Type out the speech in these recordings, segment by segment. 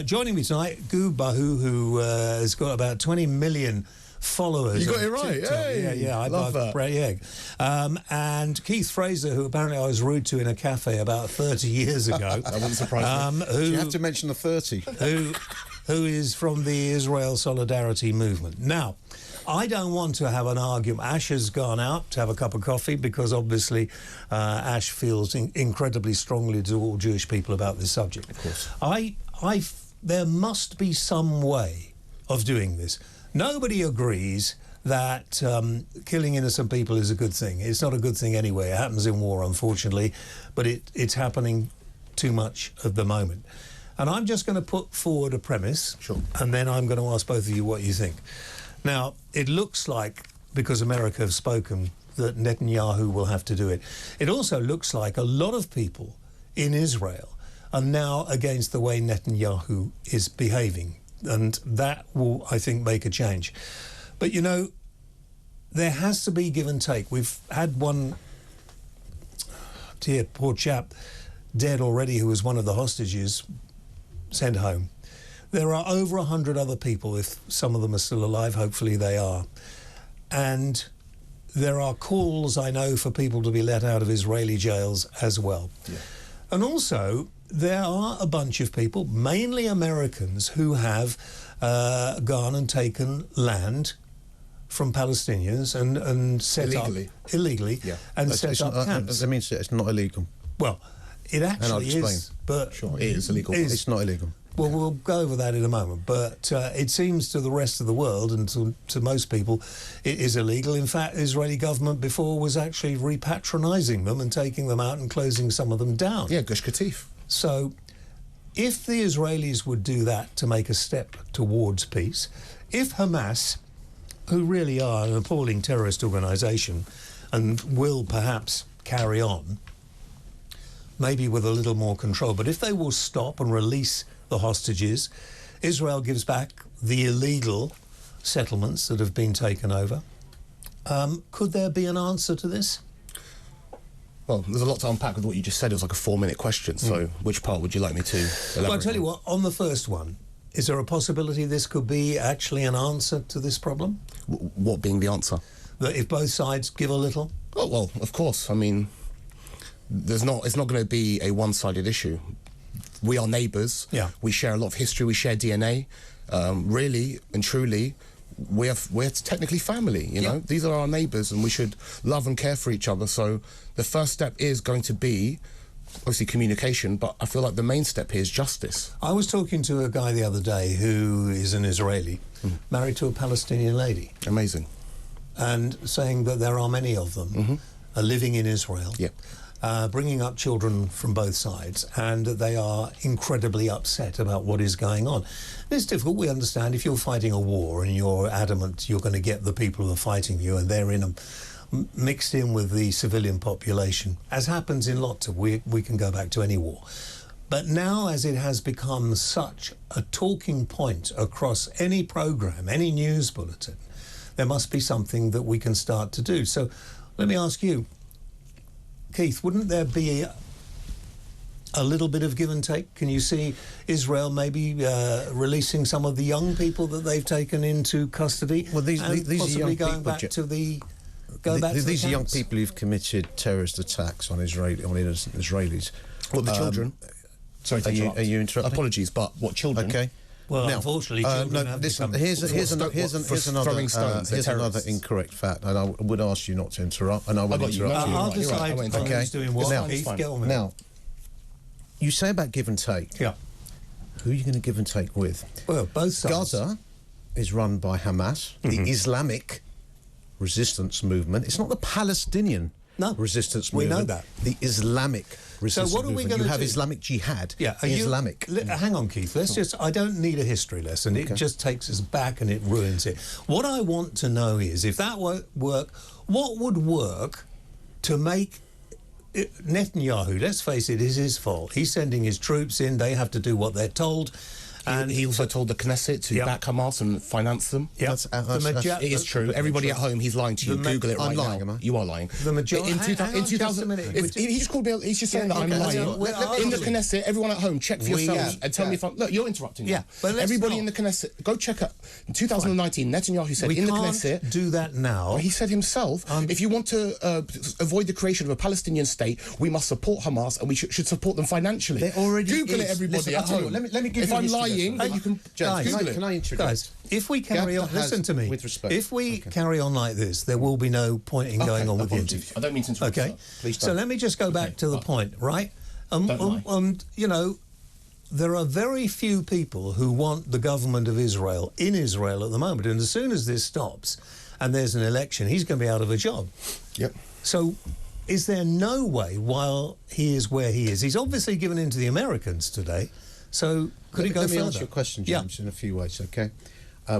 Joining me tonight, Goub Bahou, who has got about 20 million followers. You got it right. Hey, I love that. And Keith Fraser, who apparently I was rude to in a cafe about 30 years ago. That wouldn't surprise me. You have to mention the 30. Who is from the Israel Solidarity Movement. Now, I don't want to have an argument. Ash has gone out to have a cup of coffee because obviously Ash feels incredibly strongly to all Jewish people about this subject. Of course. There must be some way of doing this. Nobody agrees that killing innocent people is a good thing. It's not a good thing anyway. It happens in war, unfortunately, but it's happening too much at the moment. And I'm just going to put forward a premise, sure, and then I'm going to ask both of you what you think. Now, it looks like, because America have spoken, that Netanyahu will have to do it. It also looks like a lot of people in Israel are now against the way Netanyahu is behaving, and that will, I think, make a change. But, you know, there has to be give and take. We've had one, dear poor chap, dead already, who was one of the hostages, sent home. There are over 100 other people, if some of them are still alive, hopefully they are. And there are calls, I know, for people to be let out of Israeli jails as well. Yeah. And also, there are a bunch of people, mainly Americans, who have gone and taken land from Palestinians and set illegally. Up... Illegally. Yeah. And set up camps. That means it's not illegal. Well, it actually is. But sure, it is illegal. It's not illegal. Well, we'll go over that in a moment, but it seems to the rest of the world and to most people it is illegal. In fact, the Israeli government before was actually repatronising them and taking them out and closing some of them down. Yeah, Gush Katif. So if the Israelis would do that to make a step towards peace, if Hamas, who really are an appalling terrorist organisation and will perhaps carry on, maybe with a little more control, but if they will stop and release the hostages, Israel gives back the illegal settlements that have been taken over. Could there be an answer to this? Well, there's a lot to unpack with what you just said. It was like a 4-minute question, so which part would you like me to elaborate Well, I'll tell you on? what, on the first one, is there a possibility this could be actually an answer to this problem? What being the answer? That if both sides give a little? Oh, well, of course. I mean, it's not going to be a one-sided issue. We are neighbours. Yeah. We share a lot of history. We share DNA. Really and truly, we're technically family. You know, these are our neighbours, and we should love and care for each other. So the first step is going to be obviously communication, but I feel like the main step here is justice. I was talking to a guy the other day who is an Israeli, married to a Palestinian lady. Amazing. And saying that there are many of them living in Israel. Yeah. Bringing up children from both sides, and they are incredibly upset about what is going on. It's difficult, we understand, if you're fighting a war and you're adamant you're going to get the people who are fighting you and they're mixed in with the civilian population, as happens in lots of, we can go back to any war. But now, as it has become such a talking point across any programme, any news bulletin, there must be something that we can start to do. So let me ask you, Keith, wouldn't there be a little bit of give and take? Can you see Israel maybe releasing some of the young people that they've taken into custody? Well, these possibly are young going people, back to the these are young camps? people who've committed terrorist attacks on innocent Israelis. What, the children? Sorry to interrupt. Are you interrupting? Apologies, but what children? Okay. Well, now, unfortunately, children have listen, become... here's another incorrect fact, and I would ask you not to interrupt, and I will interrupt you. I'll decide who's doing what. Now, Keith, get on with it. Now, you say about give and take. Yeah. Who are you going to give and take with? Well, both sides. Gaza is run by Hamas, the Islamic resistance movement. It's not the Palestinian resistance movement. We know that. The Islamic resistance So what are we movement. going to You do? have Islamic Jihad. Yeah, Islamic. Hang on, Keith. Let's just... I don't need a history lesson. It just takes us back and it ruins it. What I want to know is, if that won't work, what would work to make... Netanyahu, let's face it, is his fault. He's sending his troops in. They have to do what they're told. And he also told the Knesset to back Hamas and finance them. Yeah, it is true. Everybody at home, he's lying to you. Google it right lying, now. am I? You are lying. The majority. In 2000, he just called me. He's just saying that I'm lying. In the Knesset, everyone at home, check for yourselves and tell me if I'm. Look, you're interrupting. Yeah, but everybody in the Knesset, go check it. In 2019, Netanyahu said in the Knesset. We can't do that now. He said himself, if you want to avoid the creation of a Palestinian state, we must support Hamas and we should support them financially. Google it, everybody at home. Let me give if you I'm lying, then you can Google it. Can I introduce? Guys, if we carry on, listen to me. With respect. If we carry on like this, there will be no point in going on with the interview. I don't mean to interrupt. Okay, please don't. So let me just go back to the point, right? You know, there are very few people who want the government of Israel in Israel at the moment, and as soon as this stops and there's an election, he's going to be out of a job. Yep. So is there no way, while he is where he is, he's obviously given in to the Americans today, so could he go further? Let me answer your question, James, in a few ways, okay?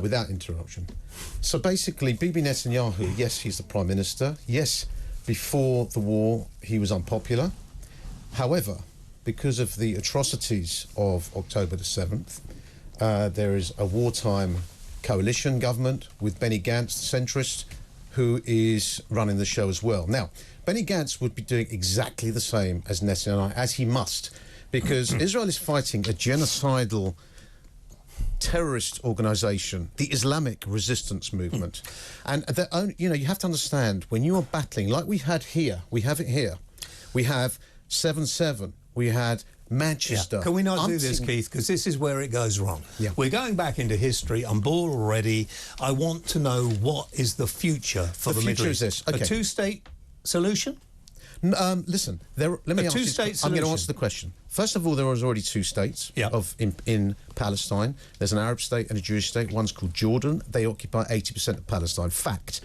Without interruption. So basically, Bibi Netanyahu, yes, he's the Prime Minister. Yes, before the war, he was unpopular. However, because of the atrocities of October the 7th, there is a wartime coalition government with Benny Gantz, the centrist, who is running the show as well. Now, Benny Gantz would be doing exactly the same as Netanyahu, as he must, because Israel is fighting a genocidal terrorist organisation, the Islamic resistance movement. And you know, you have to understand, when you are battling, like we have it here, we have 7/7, we had Manchester. Can we not do this, Keith? Because this is where it goes wrong. Yeah. We're going back into history. I'm bored already. I want to know what is the future for the Middle East. Is this. Okay. A two-state solution? Listen, let me answer. I'm going to answer the question. First of all, there was already two states in Palestine. There's an Arab state and a Jewish state. One's called Jordan. They occupy 80% of Palestine. Fact.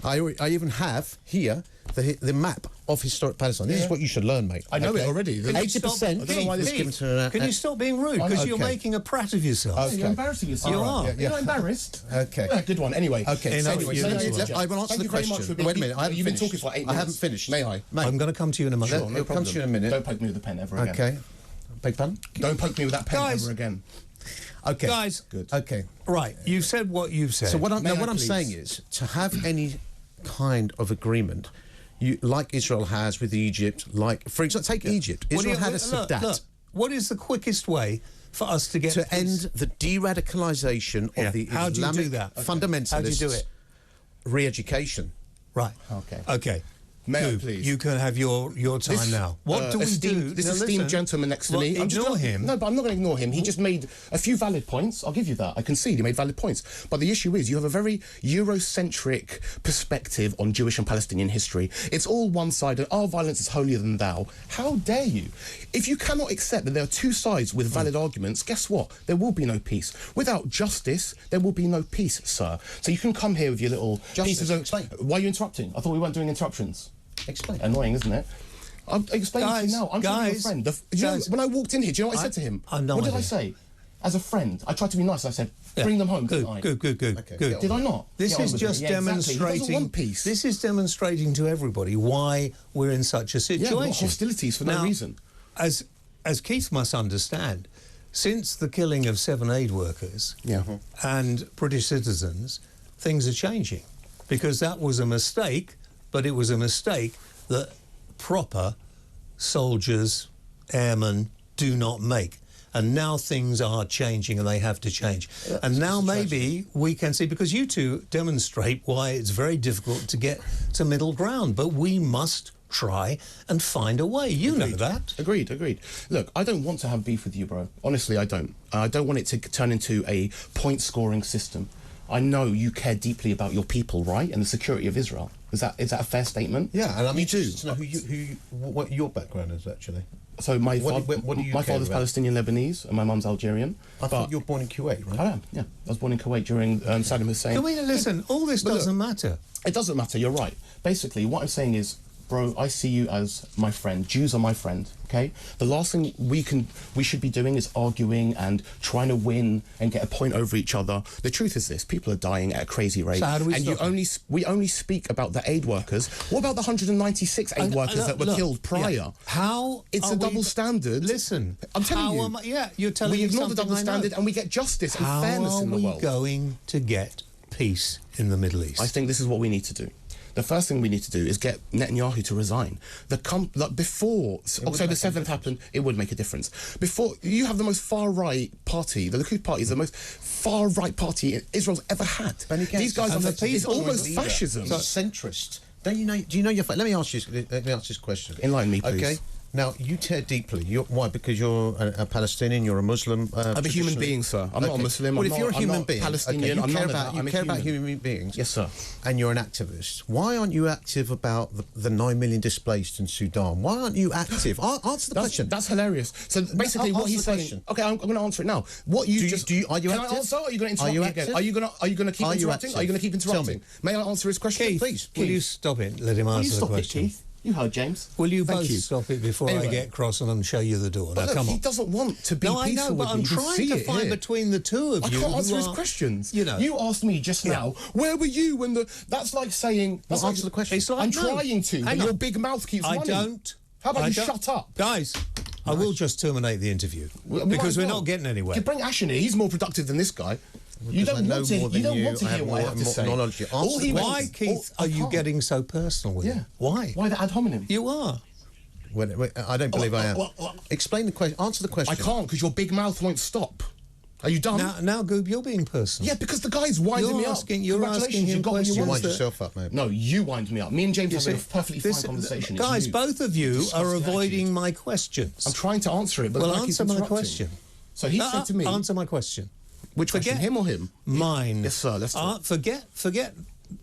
I even have here the map of historic Palestine. This is what you should learn, mate. I know it already. 80%. I don't know why this is given to. Can you stop being rude? Because you're making a prat of yourself. Okay. You're embarrassing yourself. You are. You're not embarrassed. Okay. Yeah, good one. Anyway. Okay. I will answer the question. Wait a minute. You've been talking for 8 minutes. I haven't finished. May I? I'm going to come to you in a moment. Sure, no problem. Come to you in a minute. Don't poke me with the pen ever again. Okay. Beg pardon? Don't poke me with that pen ever again. Okay. Guys. Good. Okay. Right. You've said what you've said. So what I'm saying is, to have any kind of agreement, like Israel has with Egypt, like, for example, take Egypt. Israel had a Sadat. Look, what is the quickest way for us to get to end the de-radicalisation of the Islamic fundamentalists? How do you do it? Re-education. Right. Okay. May I, please? You can have your time now. What do we do? This esteemed gentleman next to me. Ignore him. No, but I'm not going to ignore him. He just made a few valid points. I'll give you that. I concede he made valid points. But the issue is you have a very Eurocentric perspective on Jewish and Palestinian history. It's all one-sided. Our violence is holier than thou. How dare you? If you cannot accept that there are two sides with valid arguments, guess what? There will be no peace. Without justice, there will be no peace, sir. So you can come here with your little pieces of... Why are you interrupting? I thought we weren't doing interruptions. Explain. Annoying, isn't it? I'm explaining to you now. I'm trying to be a friend. You know, when I walked in here, do you know what I said to him? What did I say? As a friend, I tried to be nice. I said, bring them home tonight. Good. Did I not? This is just demonstrating. Exactly. He doesn't want peace. This is demonstrating to everybody why we're in such a situation. Yeah, hostilities for no reason. As Keith must understand, since the killing of 7 aid workers and British citizens, things are changing, because that was a mistake. But it was a mistake that proper soldiers, airmen, do not make. And now things are changing and they have to change. And now maybe we can see, because you two demonstrate why it's very difficult to get to middle ground. But we must try and find a way. You know that. Agreed. Look, I don't want to have beef with you, bro. Honestly, I don't. I don't want it to turn into a point-scoring system. I know you care deeply about your people, right, and the security of Israel. Is that a fair statement? Yeah, and I'm interested to know what your background is, actually. So my father's Palestinian Lebanese and my mum's Algerian. I thought you were born in Kuwait, right? I am, yeah. I was born in Kuwait during Saddam Hussein. Can we listen? All this doesn't matter. It doesn't matter, you're right. Basically, what I'm saying is, bro, I see you as my friend. Jews are my friend, okay? The last thing we should be doing is arguing and trying to win and get a point over each other. The truth is this: people are dying at a crazy rate. So how do we and we only speak about the aid workers. What about the 196 aid workers that were killed prior? Yeah. How it's a double standard. Listen, I'm telling you. You're telling me we ignore the something double standard and we get justice and fairness in the world. How are we going to get peace in the Middle East? I think this is what we need to do. The first thing we need to do is get Netanyahu to resign. Before October 7th happened, it would make a difference. Before, you have the most far-right party, the Likud party is the most far-right party Israel's ever had. These guys it's almost fascism. He's a centrist. Do you know your... Let me ask you this question. Enlighten me, please. Okay. Now, you care deeply. Why? Because you're a Palestinian, you're a Muslim? I'm a human being, sir. I'm not a Muslim. Well, if you're a human being, Palestinian, you care about human beings. Yes, sir. And you're an activist. Why aren't you active about the 9 million displaced in Sudan? Why aren't you active? Answer the question. That's hilarious. So basically, what he's saying. Okay, I'm going to answer it now. What you are you can active? I answer? Or are you going to interrupt me again? Are you going to keep interrupting? Are you going to keep interrupting? May I answer his question, Keith, please? Will you stop it? Let him answer the question. Keith? You heard James. Will you both stop it before I get cross and show you the door? Now, look, come on. He doesn't want to be peaceful. I know, but I'm trying to find between the two of you. I can't answer his questions. You know, you asked me just now. Where were you when the? That's like saying. Well, answer the question. It's like, I'm trying to, but your big mouth keeps running. I don't. How about you shut up, guys? I will just terminate the interview because we're not getting anywhere. You bring Ash in here. He's more productive than this guy. You don't want to hear what I have to say. Why, Keith, are you getting so personal with him? Why? Why the ad hominem? You are. I don't believe I am. Explain the question. Answer the question. I can't because your big mouth won't stop. Are you done? Now, Goub, you're being personal. Yeah, because the guy's winding me up. You're asking him questions. You wind yourself up, mate. No, you wind me up. Me and James have a perfectly fine conversation. Guys, both of you are avoiding my questions. I'm trying to answer it, but answer my question. So he said to me... Answer my question. Which question, him or him? Mine. Yes, sir, let's talk. Forget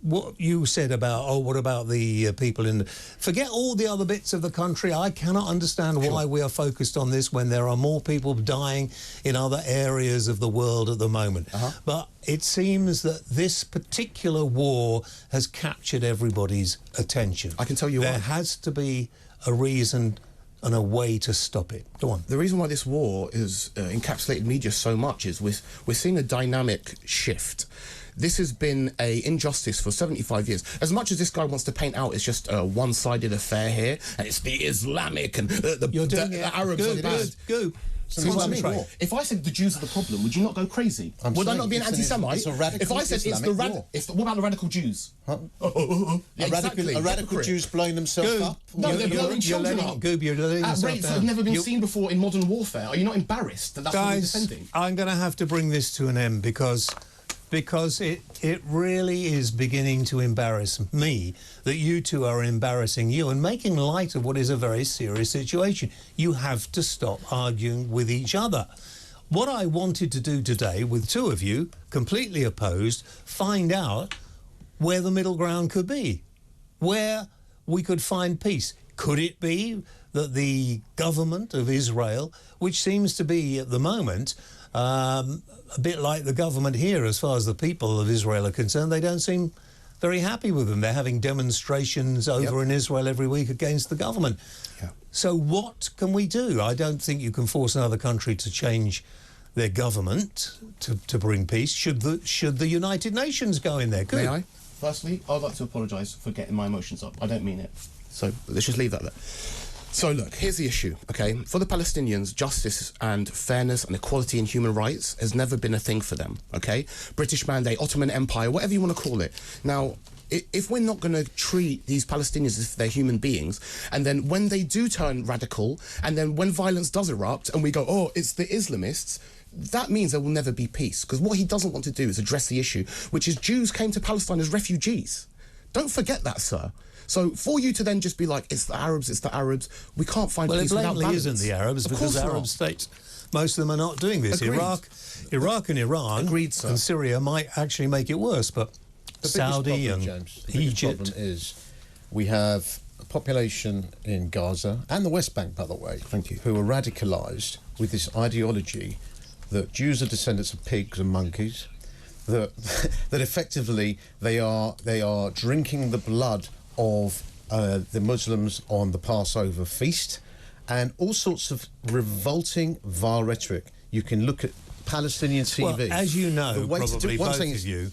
what you said about, what about the people in... Forget all the other bits of the country. I cannot understand why we are focused on this when there are more people dying in other areas of the world at the moment. But it seems that this particular war has captured everybody's attention. I can tell you there why. has to be a reason and a way to stop it. Go on. The reason why this war is encapsulated media so much is we're seeing a dynamic shift. This has been an injustice for 75 years. As much as this guy wants to paint out it's just a one-sided affair here, and it's the Islamic and the Arabs are bad. Go. So what I mean, if I said the Jews are the problem, would you not go crazy? Would I not be an anti-Semite? If I said it's what about the radical Jews? A radical Jews blowing themselves up? No, they're blowing children up. Goub, you're letting at rates that have never been seen before in modern warfare. Are you not embarrassed that that's what you're defending? I'm going to have to bring this to an end because it really is beginning to embarrass me that you two are embarrassing you and making light of what is a very serious situation. You have to stop arguing with each other. What I wanted to do today with two of you, completely opposed, find out where the middle ground could be, where we could find peace. Could it be that the government of Israel, which seems to be at the moment a bit like the government here as far as the people of Israel are concerned, they don't seem very happy with them. They're having demonstrations over in Israel every week against the government. So what can we do? I don't think you can force another country to change their government to bring peace. Should the United Nations go in there? Good. May I? Firstly, I'd like to apologise for getting my emotions up. I don't mean it. So let's just leave that there. So look, here's the issue, okay? For the Palestinians, justice and fairness and equality and human rights has never been a thing for them, okay? British Mandate, Ottoman Empire, whatever you want to call it. Now, if we're not going to treat these Palestinians as if they're human beings, and then when they do turn radical, and then when violence does erupt, and we go, oh, it's the Islamists, that means there will never be peace. Because what he doesn't want to do is address the issue, which is Jews came to Palestine as refugees. Don't forget that, sir. So for you to then just be like, it's the Arabs, we can't find peace without balance. Well, it blatantly isn't the Arabs, because Arab states, most of them are not doing this. Iraq and Iran and Syria might actually make it worse, but Saudi and Egypt... The problem is we have a population in Gaza and the West Bank, by the way, who are radicalised with this ideology that Jews are descendants of pigs and monkeys, that effectively they are drinking the blood of the Muslims on the Passover feast, and all sorts of revolting, vile rhetoric. You can look at Palestinian TV. Well, as you know, probably both of you,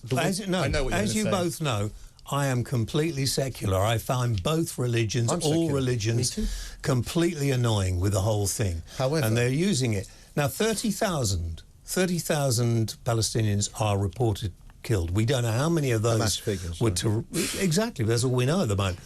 as you both know, I am completely secular. I find both religions, all religions, completely annoying with the whole thing. However, and they're using it. Now, 30,000 Palestinians are reported killed. We don't know how many of those were to... Exactly, that's all we know at the moment.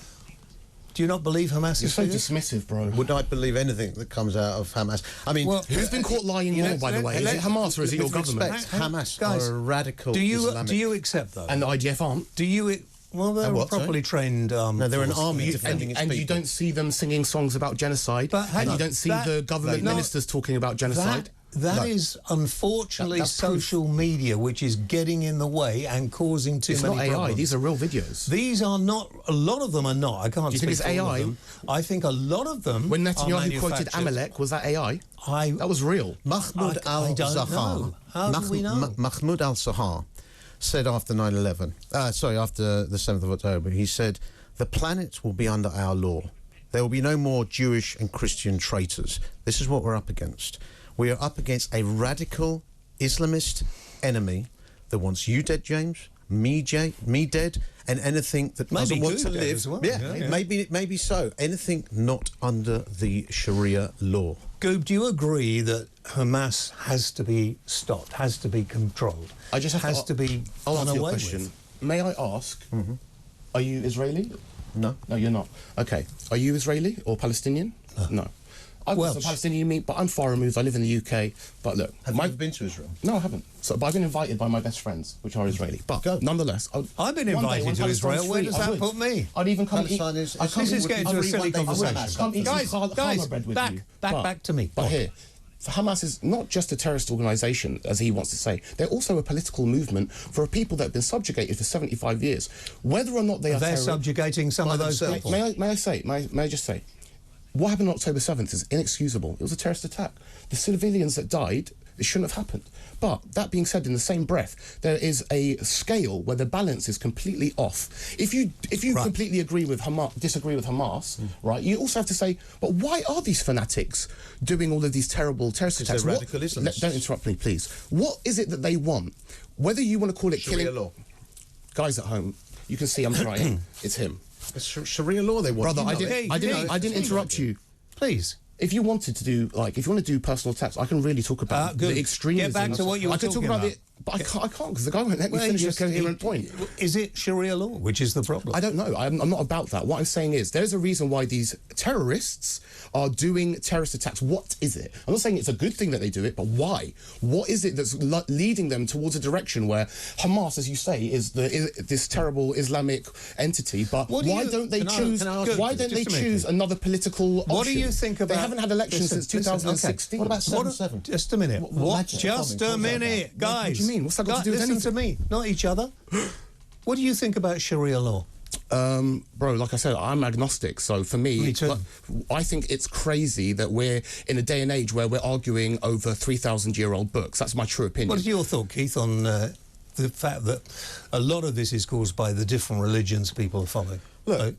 Do you not believe Hamas is so dismissive, bro? Would I believe anything that comes out of Hamas? I mean, who's been caught lying more, by the way? Is it Hamas or is it your government? Hamas guys, are a radical do Islamic... you accept, though? And the IDF aren't? Do you... Well, they're properly trained... no, they're an army defending its and people. You don't see them singing songs about genocide, and you don't see the government ministers talking about genocide? That is unfortunately social media, which is getting in the way and causing too many problems. It's not AI. These are real videos. These are not. A lot of them are not. I can't. Do you think it's AI? I think a lot of them. When Netanyahu quoted Amalek, was that AI? That was real. Mahmoud al-Zahar. How do we know? Mahmoud al-Zahar said after 9/11. After the 7th of October, he said, "The planet will be under our law. There will be no more Jewish and Christian traitors. This is what we're up against. We are up against a radical Islamist enemy that wants you dead, James, me dead, and anything that doesn't want to live. As well. Maybe so. Anything not under the Sharia law." Goub, do you agree that Hamas has to be stopped, has to be controlled? I just have to be I'll done answer your away question. with? May I ask, are you Israeli? No. No, you're not. Okay. Are you Israeli or Palestinian? No. I've got some Palestinian meat, but I'm far removed. I live in the UK. But look, have you ever been to Israel? No, I haven't. But I've been invited by my best friends, which are Israeli. But nonetheless, I've been invited to Israel. Where does that put me? I'd even come eat. This is getting to a silly conversation. Guys, back to me. But here, Hamas is not just a terrorist organisation, as he wants to say. They're also a political movement for a people that have been subjugated for 75 years. Whether or not they're subjugating some of those people. May I just say, what happened on October 7th is inexcusable. It was a terrorist attack. The civilians that died, it shouldn't have happened. But that being said, in the same breath, there is a scale where the balance is completely off. If you completely disagree with Hamas, right, you also have to say, but why are these fanatics doing all of these terrible terrorist attacks? They're radical Islamists. Don't interrupt me, please. What is it that they want? Whether you want to call it Sharia law. Guys at home, you can see I'm trying. It's him. It's Sharia law they want. Brother, I didn't interrupt you. Please. If you wanted to do, if you want to do personal attacks, I can really talk about the extremism. Get back to what you were talking about. But I can't because the guy won't let me finish a coherent point. Is it Sharia law, which is the problem? I don't know. I'm not about that. What I'm saying is there's a reason why these terrorists are doing terrorist attacks. What is it? I'm not saying it's a good thing that they do it, but why? What is it that's leading them towards a direction where Hamas, as you say, is this terrible Islamic entity? But why don't they choose? Why don't they choose another political option? What do you think about? They haven't had elections since 2016. What about 7/7? Just a minute. Just a minute, guys. What do you mean? What's that got to do with anything? Listen to me, not each other. What do you think about Sharia law? Bro, like I said, I'm agnostic, so for me I think it's crazy that we're in a day and age where we're arguing over 3,000-year-old books. That's my true opinion. What is your thought, Keith, on the fact that a lot of this is caused by the different religions people are following? Look,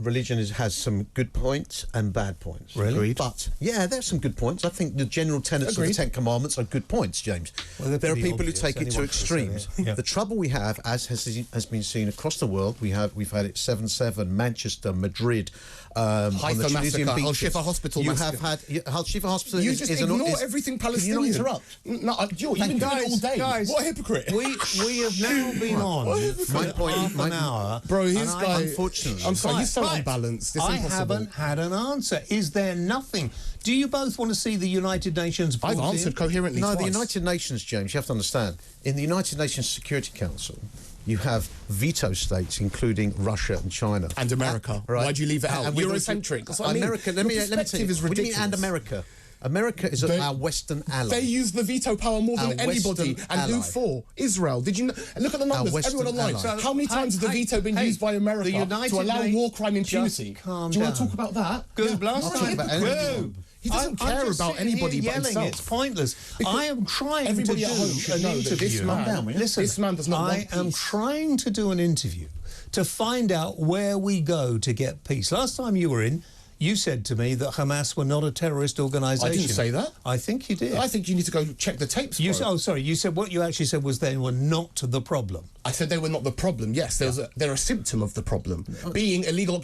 religion has some good points and bad points. Really? Agreed. But, yeah, there's some good points. I think the general tenets of the Ten Commandments are good points, James. Well, there are people who take it to extremes. Yeah. The trouble we have, as has been seen across the world, we've had it 7/7, Manchester, Madrid, on the Tunisian beaches. Al-Shifa Hospital massacre. You have had Al-Shifa Hospital. You just ignore everything Palestinian. Can you not interrupt? No, you've been doing it all day. Guys, what a hypocrite. We have now been on for half an hour. Bro, his guy... Unfortunately. I'm sorry, he's so unbalanced. It's I impossible. haven't had an answer. Is there nothing? Do you both want to see the United Nations? I've answered coherently No, twice. the United Nations, James, you have to understand. In the United Nations Security Council, you have veto states, including Russia and China. And America. Right. Why'd you leave it out? And Eurocentric. That's what I mean. America, let me Perspective tell you. is What do you mean, ridiculous. and America? America is our Western ally. They use the veto power more than anybody. Western And who ally. for? Israel. Did you know? Look at the numbers. Western Everyone online. ally. How many times has the veto been used by America to allow war crime impunity? Do you want to talk about that? Good. Last time. He doesn't care about anybody but himself. It's pointless. I am trying everybody to at do home should an know that interview. this man does not want I am peace. trying to do an interview to find out where we go to get peace. Last time you were in, you said to me that Hamas were not a terrorist organisation. I didn't say that. I think you did. I think you need to go check the tapes. Oh, sorry. You said what you actually said was they were not the problem. I said they were not the problem. Yes, they're a symptom of the problem. Being illegal.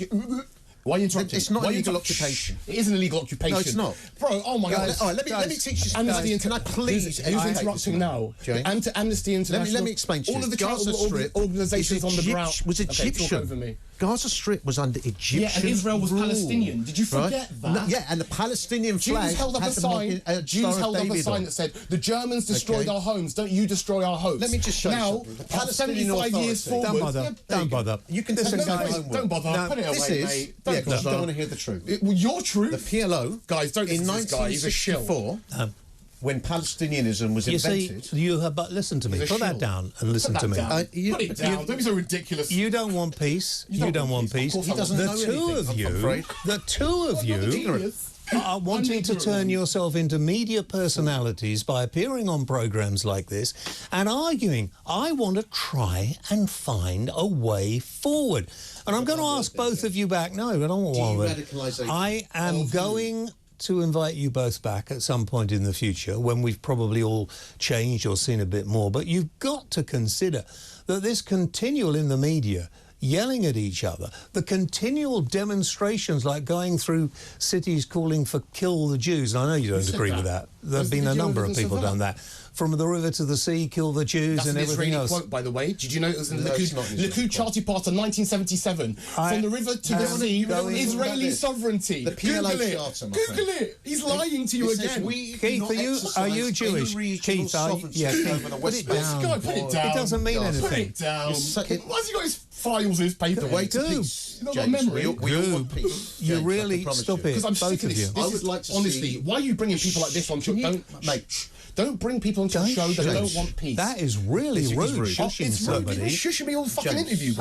Why are you interrupting? It's not illegal occupation. It is an illegal occupation. No, it's not. Bro, oh my God. All right, let me teach you. Amnesty Can I please? Who's interrupting now? Amnesty International. Let me explain to you. All of the Gaza Strip organisations on the ground was Egyptian. Okay, talk over me. Gaza Strip was under Egyptian. Yeah, and Israel was rule, Palestinian. Did you forget that? No, yeah, and the Palestinian flag Jews held up a sign. Jews held up a sign that said, "The Germans destroyed our homes. Don't you destroy our hopes." Let me just show you now, something. The Palestinian 75 years Authority. forward. Don't bother. You can listen, guys. Don't bother. Put it away, This is mate. yeah, Don't because you bother. don't want to hear the truth. Well, your truth. The PLO, guys, don't in listen to this guy. He's a shill. 1964, when Palestinianism was invented. You have, but listen to me. Put that down and listen to me. Put it down. Don't be so ridiculous. You don't want peace. You don't want peace. He doesn't know anything, The two of you are wanting to turn yourself into media personalities by appearing on programmes like this and arguing, I want to try and find a way forward. And I'm going to ask both of you back. No, I don't want one of it. I am going to invite you both back at some point in the future when we've probably all changed or seen a bit more. But you've got to consider that this continual in the media yelling at each other, the continual demonstrations like going through cities calling for kill the Jews. I know you don't agree with that. There have been a number of people done that. From the river to the sea, kill the Jews. That's and everything else. Quote, by the way. Did you know it was in the Likud Charter Party in 1977? From the river to the sea, Israeli sovereignty. The PLO Google Charter, it. Google it. He's lying to you again. Keith, are you Jewish? Keith, put it down. Put it down. It doesn't mean anything. Put it down. Why's he got his files in his paper? The way to peace. You've not got memory. We all want peace. You really stop it. Because I'm sick of this. I would like to honestly, why are you bringing people like this on? Don't bring people onto the show that don't want peace. That is really rude. It's rude. You're shushing me all fucking interview.